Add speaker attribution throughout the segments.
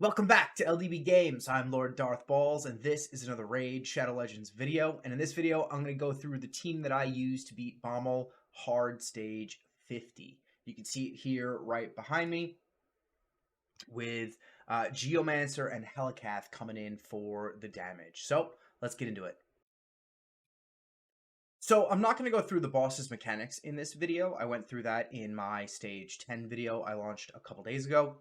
Speaker 1: Welcome back to LDB Games. I'm Lord Darth Balls, and this is another Raid Shadow Legends video. And in this video, I'm going to go through the team that I used to beat Bommal Hard Stage 50. You can see it here right behind me with Geommancer and Helath coming in for the damage. So let's get into it. So I'm not going to go through the boss's mechanics in this video. I went through that in my Stage 10 video I launched a couple days ago.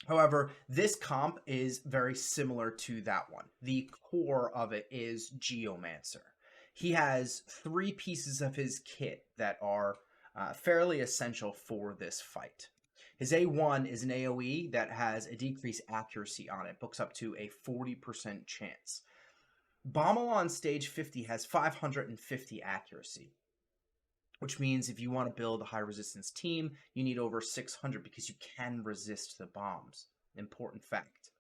Speaker 1: However, this comp is very similar to that one. The core of it is Geommancer. He has three pieces of his kit that are fairly essential for this fight. His A1 is an AoE that has a decreased accuracy on it, books up to a 40% chance. Bommal on stage 50 has 550 accuracy, which means if you want to build a high resistance team, you need over 600 because you can resist the bombs. Important fact.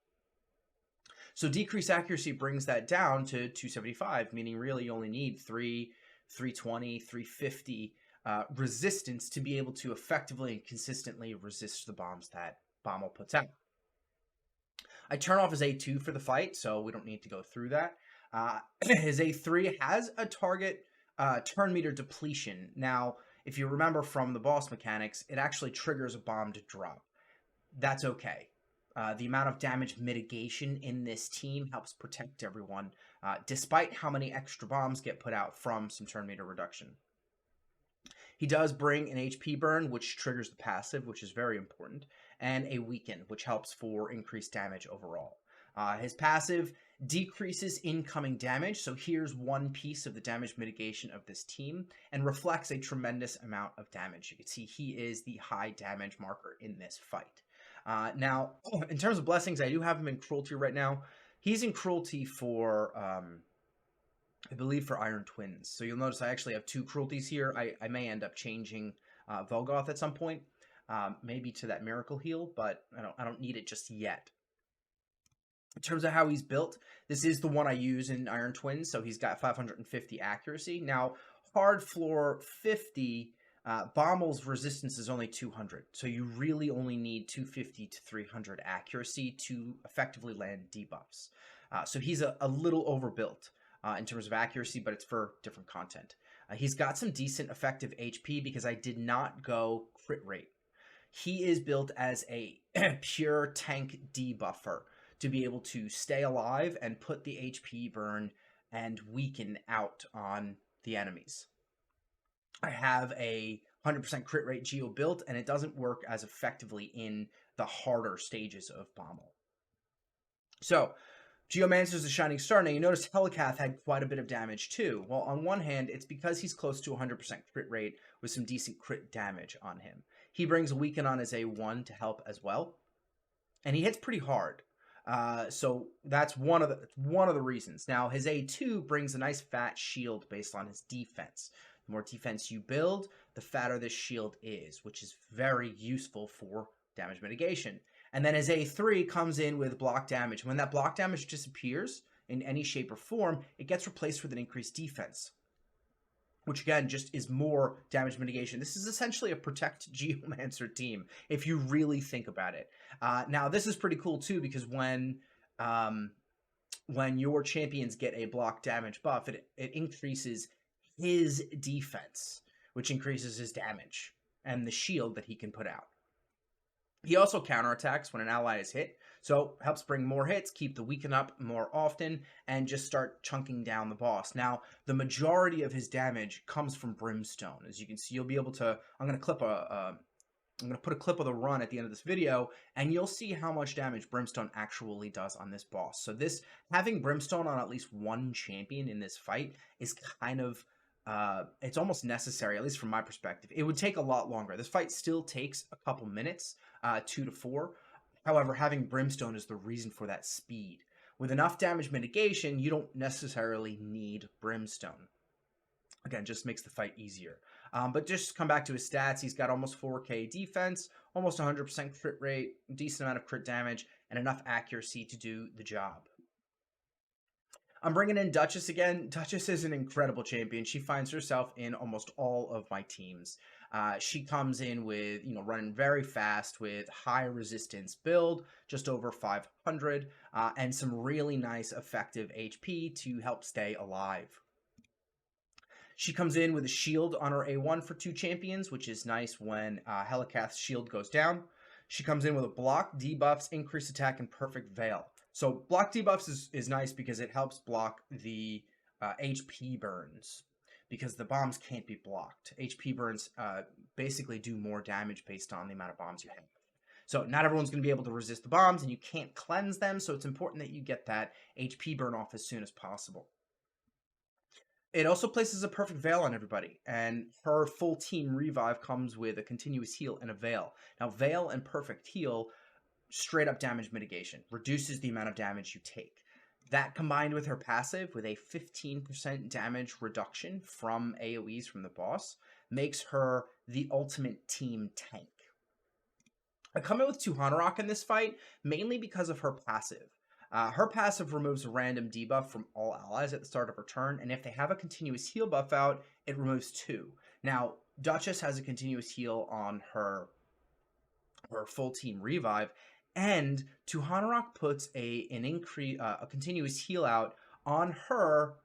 Speaker 1: So decreased accuracy brings that down to 275, meaning really you only need 320, 350 resistance to be able to effectively and consistently resist the bombs that Bommal puts out. I turn off his A2 for the fight, so we don't need to go through that. His A3 has a target turn meter depletion. Now, if you remember from the boss mechanics, it actually triggers a bomb to drop. That's okay. The amount of damage mitigation in this team helps protect everyone, despite how many extra bombs get put out from some turn meter reduction. He does bring an HP burn, which triggers the passive, which is very important, and a weaken, which helps for increased damage overall. His passive decreases incoming damage, so here's one piece of the damage mitigation of this team, and reflects a tremendous amount of damage. You can see he is the high damage marker in this fight. Now, in terms of blessings, I do have him in Cruelty right now. He's in Cruelty for, I believe, for Iron Twins. So you'll notice I actually have two Cruelties here. I may end up changing Velgoth at some point, maybe to that Miracle Heal, but I don't need it just yet. In terms of how he's built, this is the one I use in Iron Twins, so he's got 550 accuracy. Now, hard floor 50, Bommal's resistance is only 200, so you really only need 250 to 300 accuracy to effectively land debuffs. So he's a little overbuilt in terms of accuracy, but it's for different content. He's got some decent effective HP because I did not go crit rate. He is built as a pure tank debuffer to be able to stay alive and put the HP burn and weaken out on the enemies. I have a 100% crit rate Geo built, and it doesn't work as effectively in the harder stages of Bommal. So, Geommancer is a shining star. Now, you notice Helath had quite a bit of damage too. Well, on one hand, it's because he's close to 100% crit rate with some decent crit damage on him. He brings a weaken on his A1 to help as well, and he hits pretty hard. So that's one of the reasons. Now, his A2 brings a nice fat shield based on his defense. The more defense you build, the fatter this shield is, which is very useful for damage mitigation. And then his A3 comes in with block damage. When that block damage disappears in any shape or form, it gets replaced with an increased defense, which again just is more damage mitigation. This is essentially a protect Geommancer team, if you really think about it. Now, this is pretty cool too, because when your champions get a block damage buff, it increases his defense, which increases his damage and the shield that he can put out. He also counterattacks when an ally is hit, so helps bring more hits, keep the weaken up more often, and just start chunking down the boss. Now, the majority of his damage comes from Brimstone. As you can see, you'll be able to, I'm going to put a clip of the run at the end of this video, and you'll see how much damage Brimstone actually does on this boss. So having Brimstone on at least one champion in this fight is kind of, it's almost necessary, at least from my perspective. It would take a lot longer. This fight still takes a couple minutes, 2 to 4. However, having Brimstone is the reason for that speed. With enough damage mitigation, you don't necessarily need Brimstone. Again, just makes the fight easier. But just come back to his stats. He's got almost 4k defense, almost 100% crit rate, decent amount of crit damage, and enough accuracy to do the job. I'm bringing in Duchess again. Duchess is an incredible champion. She finds herself in almost all of my teams. She comes in with, running very fast with high resistance build, just over 500, and some really nice effective HP to help stay alive. She comes in with a shield on her A1 for 2 champions, which is nice when Helath's shield goes down. She comes in with a block, debuffs, increased attack, and perfect veil. So block debuffs is nice because it helps block the HP burns, because the bombs can't be blocked. HP burns basically do more damage based on the amount of bombs you have. So not everyone's going to be able to resist the bombs, and you can't cleanse them, so it's important that you get that HP burn off as soon as possible. It also places a perfect veil on everybody, and her full team revive comes with a continuous heal and a veil. Now, veil and perfect heal, straight up damage mitigation, reduces the amount of damage you take. That combined with her passive, with a 15% damage reduction from AoEs from the boss, makes her the ultimate team tank. I come in with Tuhanarok in this fight, mainly because of her passive. Her passive removes a random debuff from all allies at the start of her turn, and if they have a continuous heal buff out, it removes 2. Now, Duchess has a continuous heal on her full team revive, and Tuhanarok puts a continuous heal out on her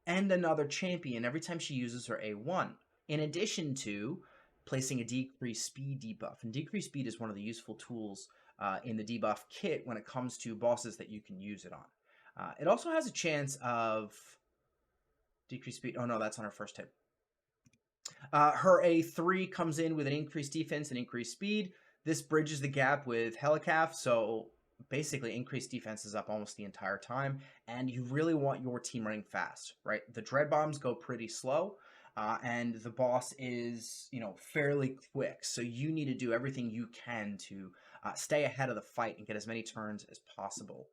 Speaker 1: and another champion every time she uses her A1, in addition to placing a decreased speed debuff. And decreased speed is one of the useful tools in the debuff kit when it comes to bosses that you can use it on. It also has a chance of decreased speed. Oh no, that's on her first hit. Her A3 comes in with an increased defense and increased speed. This bridges the gap with Helath, so basically increased defense is up almost the entire time, and you really want your team running fast, right? The dread bombs go pretty slow, and the boss is, fairly quick, so you need to do everything you can to stay ahead of the fight and get as many turns as possible.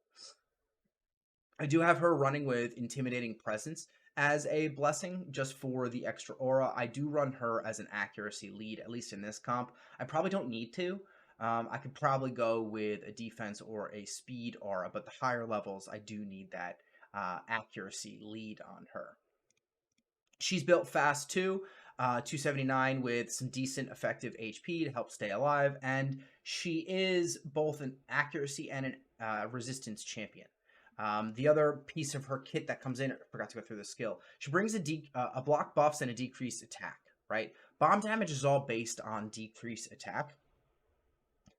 Speaker 1: I do have her running with Intimidating Presence as a blessing, just for the extra aura. I do run her as an accuracy lead, at least in this comp. I probably don't need to. I could probably go with a defense or a speed aura, but the higher levels, I do need that accuracy lead on her. She's built fast too, 279 with some decent effective HP to help stay alive, and she is both an accuracy and an resistance champion. The other piece of her kit that comes in, I forgot to go through the skill. She brings a block buffs and a decreased attack, right? Bomb damage is all based on decreased attack,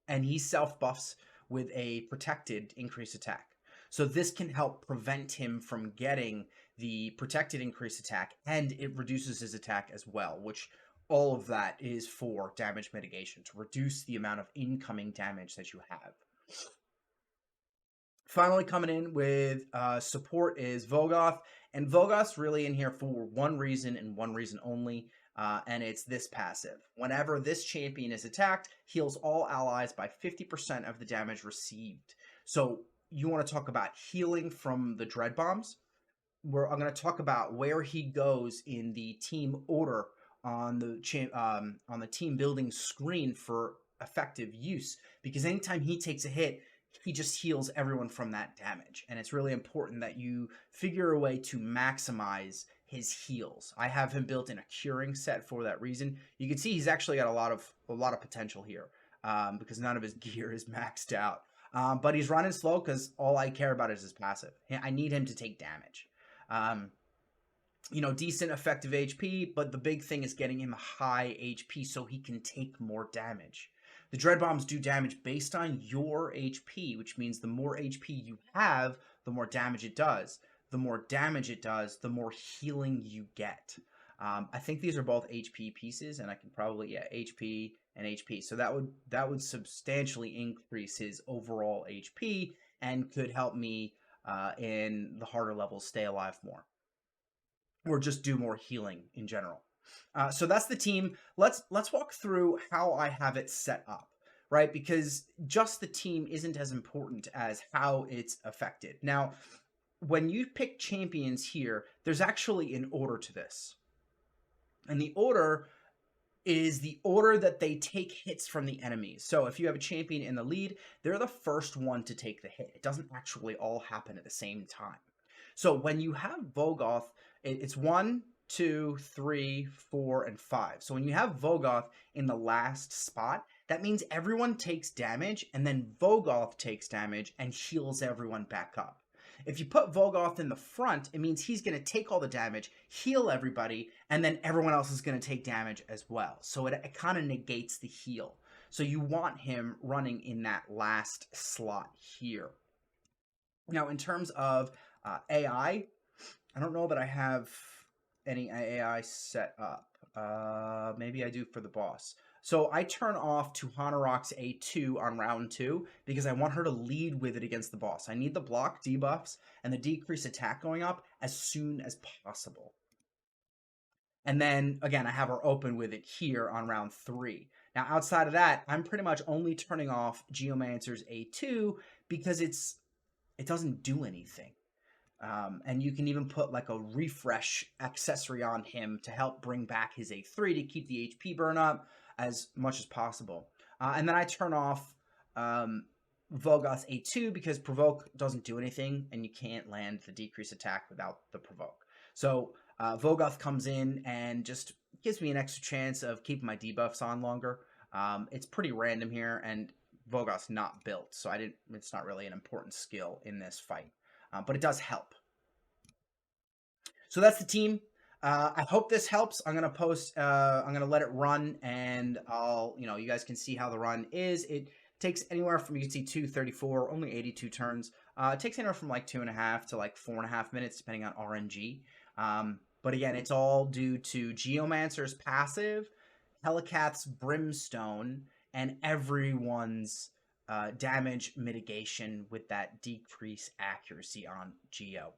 Speaker 1: and he self-buffs with a protected increased attack. So this can help prevent him from getting the protected increased attack, and it reduces his attack as well, which all of that is for damage mitigation, to reduce the amount of incoming damage that you have. Finally coming in with support is Vogoth, and Vogoth's really in here for one reason and one reason only, and it's this passive. Whenever this champion is attacked, heals all allies by 50% of the damage received. So you want to talk about healing from the dread bombs? I'm going to talk about where he goes in the team order on the team building screen for effective use, because anytime he takes a hit, he just heals everyone from that damage, and it's really important that you figure a way to maximize his heals. I have him built in a curing set for that reason. You can see he's actually got a lot of potential here, because none of his gear is maxed out. But he's running slow because all I care about is his passive. I need him to take damage. Decent effective HP, but the big thing is getting him high HP so he can take more damage. The dread bombs do damage based on your HP, which means the more HP you have, the more damage it does. The more damage it does, the more healing you get. I think these are both HP pieces, and I can probably, HP and HP. So that would substantially increase his overall HP and could help me in the harder levels stay alive more, or just do more healing in general. So that's the team. Let's walk through how I have it set up, right? Because just the team isn't as important as how it's affected. Now, when you pick champions here, there's actually an order to this. And the order is the order that they take hits from the enemies. So if you have a champion in the lead, they're the first one to take the hit. It doesn't actually all happen at the same time. So when you have Vogoth, it's one, 2, 3, 4, and 5. So when you have Vogoth in the last spot, that means everyone takes damage, and then Vogoth takes damage and heals everyone back up. If you put Vogoth in the front, it means he's going to take all the damage, heal everybody, and then everyone else is going to take damage as well. So it kind of negates the heal. So you want him running in that last slot here. Now, in terms of AI, I don't know that I have any AI set up. Maybe I do for the boss. So I turn off Tuhanarok's A2 on round 2 because I want her to lead with it against the boss. I need the block debuffs and the decrease attack going up as soon as possible. And then, again, I have her open with it here on round 3. Now, outside of that, I'm pretty much only turning off Geommancer's A2 because it doesn't do anything. And you can even put like a refresh accessory on him to help bring back his A3 to keep the HP burn up as much as possible. And then I turn off Vogoth's A2 because provoke doesn't do anything and you can't land the decrease attack without the provoke. So Vogoth comes in and just gives me an extra chance of keeping my debuffs on longer. It's pretty random here, and Vogoth's not built, so it's not really an important skill in this fight. But it does help. So that's the team. I hope this helps. I'm gonna post. I'm gonna let it run, and you guys can see how the run is. It takes anywhere from, you can see 2:34, only 82 turns. It takes anywhere from like 2.5 to like 4.5 minutes, depending on RNG. But again, it's all due to Geommancer's passive, Helath's Brimstone, and everyone's damage mitigation with that decrease accuracy on Geo.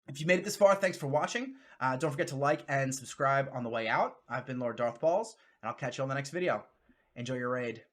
Speaker 1: If you made it this far, thanks for watching. Don't forget to like and subscribe on the way out. I've been Lord Darthballs, and I'll catch you on the next video. Enjoy your raid.